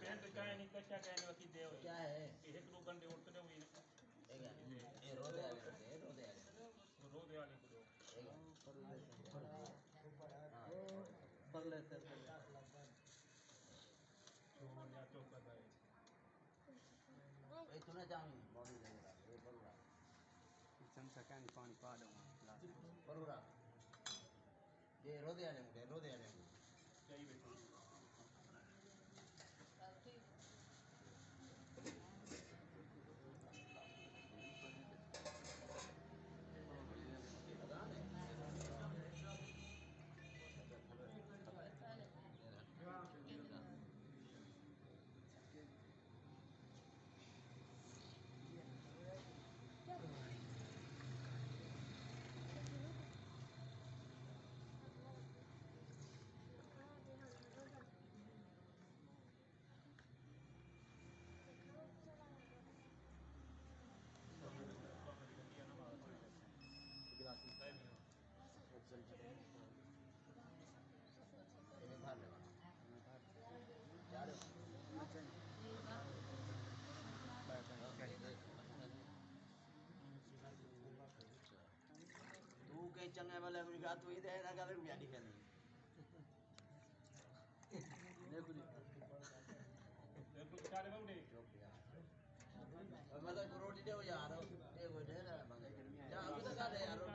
paint क्या नहीं क्या कहने वाली दे क्या है एक दो घंटे उठते दे हुई ये रोदे वाले को दो पर लेते या चौका है भाई तूने जामी बॉडी लगेगा ये बरुरा चमचा क्या नहीं पानी पा दूंगा बरुरा ये रोदे वाले मुझे यही बेटो तू कहीं चंगे वाले अमेरिका तू इधर ना गलत भी आदि करनी देखो कुछ सारे बंदे मतलब रोटी दे यार ये कोई दे रहा बंदे जा अभी तक आ यार